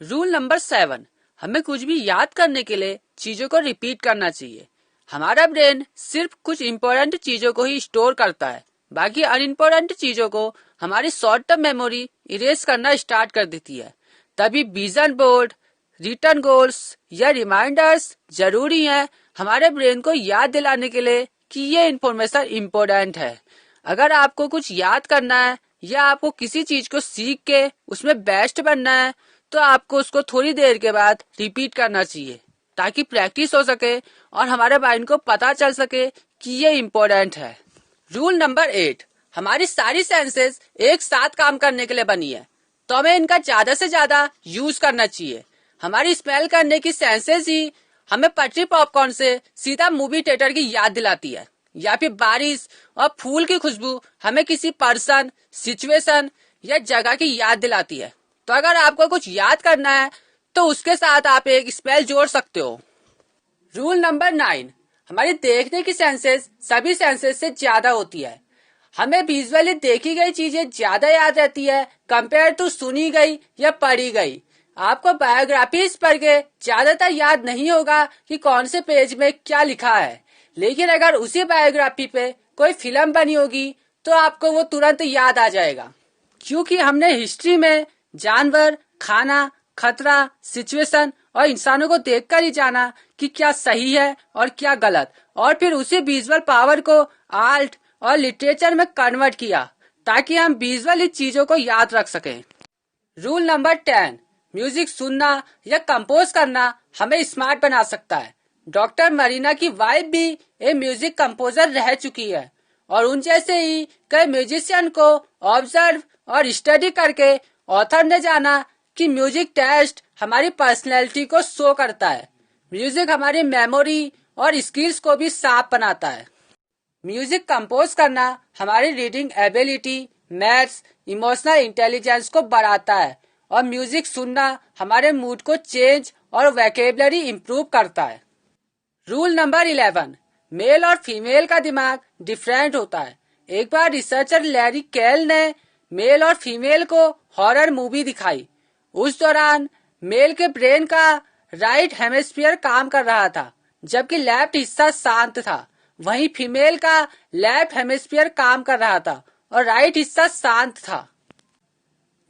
Rule number 7, हमें कुछ भी याद करने के लिए चीजों को रिपीट करना चाहिए। हमारा ब्रेन सिर्फ कुछ इम्पोर्टेंट चीजों को ही स्टोर करता है, बाकी अनइम्पोर्टेंट चीजों को हमारी शॉर्ट टर्म मेमोरी इरेज करना स्टार्ट कर देती है। तभी विजन बोर्ड, रिटर्न गोल्स या रिमाइंडर्स जरूरी है हमारे ब्रेन को याद दिलाने के लिए कि ये इन्फॉर्मेशन इम्पोर्टेंट है। अगर आपको कुछ याद करना है या आपको किसी चीज को सीख के उसमें बेस्ट बनना है तो आपको उसको थोड़ी देर के बाद रिपीट करना चाहिए ताकि प्रैक्टिस हो सके और हमारे माइंड को पता चल सके कि ये इम्पोर्टेंट है। रूल नंबर 8, हमारी सारी सेंसेस एक साथ काम करने के लिए बनी है तो हमें इनका ज्यादा से ज्यादा यूज करना चाहिए। हमारी स्मेल करने की सेंसेस ही हमें पटरी पॉपकॉर्न से सीधा मूवी थिएटर की याद दिलाती है, या फिर बारिश और फूल की खुशबू हमें किसी पर्सन, सिचुएशन या जगह की याद दिलाती है। तो अगर आपको कुछ याद करना है तो उसके साथ आप एक स्पेल जोड़ सकते हो। रूल नंबर 9, हमारी देखने की सेंसेस सभी सेंसेस से ज्यादा होती है। हमें विजुअली देखी गई चीजें ज्यादा याद रहती है कंपेयर टू सुनी गई या पढ़ी गई। आपको बायोग्राफीज पढ़ के ज्यादातर याद नहीं होगा कि कौन से पेज में क्या लिखा है, लेकिन अगर उसी बायोग्राफी पे कोई फिल्म बनी होगी तो आपको वो तुरंत याद आ जाएगा, क्योंकि हमने हिस्ट्री में जानवर, खाना, खतरा, सिचुएशन और इंसानों को देखकर ही जाना कि क्या सही है और क्या गलत, और फिर उसी विजुअल पावर को आर्ट और लिटरेचर में कन्वर्ट किया ताकि हम विजुअली चीजों को याद रख सकें। रूल नंबर 10, म्यूजिक सुनना या कंपोज करना हमें स्मार्ट बना सकता है। डॉक्टर मरीना की वाइफ भी एक म्यूजिक कंपोजर रह चुकी है और उन जैसे ही कई म्यूजिशियन को ऑब्जर्व और स्टडी करके ऑथर ने जाना कि म्यूजिक टेस्ट हमारी पर्सनैलिटी को शो करता है। म्यूजिक हमारी मेमोरी और स्किल्स को भी साफ बनाता है। म्यूजिक कंपोज करना हमारी reading ability, maths, emotional intelligence को बढ़ाता है और म्यूजिक सुनना हमारे मूड को चेंज और वोकैबुलरी इम्प्रूव करता है। रूल नंबर 11, मेल और फीमेल का दिमाग डिफरेंट होता है। एक बार रिसर्चर लैरी कैल ने मेल और फीमेल को हॉरर मूवी दिखाई। उस दौरान मेल के ब्रेन का राइट हेमिस्फीयर काम कर रहा था जबकि लेफ्ट हिस्सा शांत था। वहीं फीमेल का लेफ्ट हेमिस्फीयर काम कर रहा था और राइट हिस्सा शांत था,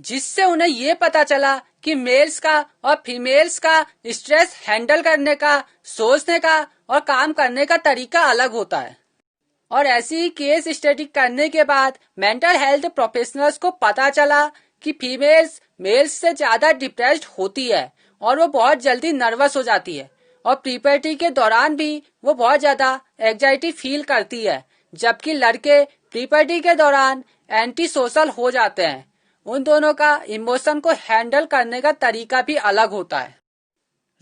जिससे उन्हें ये पता चला कि मेल्स का और फीमेल्स का स्ट्रेस हैंडल करने का, सोचने का और काम करने का तरीका अलग होता है। और ऐसी ही केस स्टडी करने के बाद मेंटल हेल्थ प्रोफेशनल्स को पता चला कि फीमेल्स मेल्स से ज्यादा डिप्रेस्ड होती है और वो बहुत जल्दी नर्वस हो जाती है और प्रीपर्टी के दौरान भी वो बहुत ज्यादा एंजाइटी फील करती है, जबकि लड़के प्रीपर्टी के दौरान एंटी सोशल हो जाते हैं। उन दोनों का इमोशन को हैंडल करने का तरीका भी अलग होता है।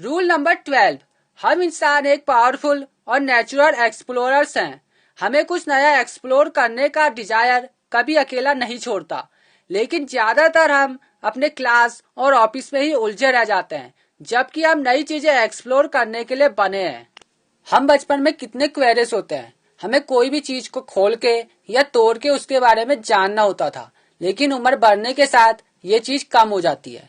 रूल नंबर 12, हम इंसान एक पावरफुल और नेचुरल एक्सप्लोरर्स हैं। हमें कुछ नया एक्सप्लोर करने का डिजायर कभी अकेला नहीं छोड़ता, लेकिन ज्यादातर हम अपने क्लास और ऑफिस में ही उलझे रह जाते हैं, जबकि हम नई चीजें एक्सप्लोर करने के लिए बने हैं। हम बचपन में कितने क्वेरियस होते हैं, हमें कोई भी चीज को खोल के या तोड़ के उसके बारे में जानना होता था, लेकिन उम्र बढ़ने के साथ ये चीज कम हो जाती है।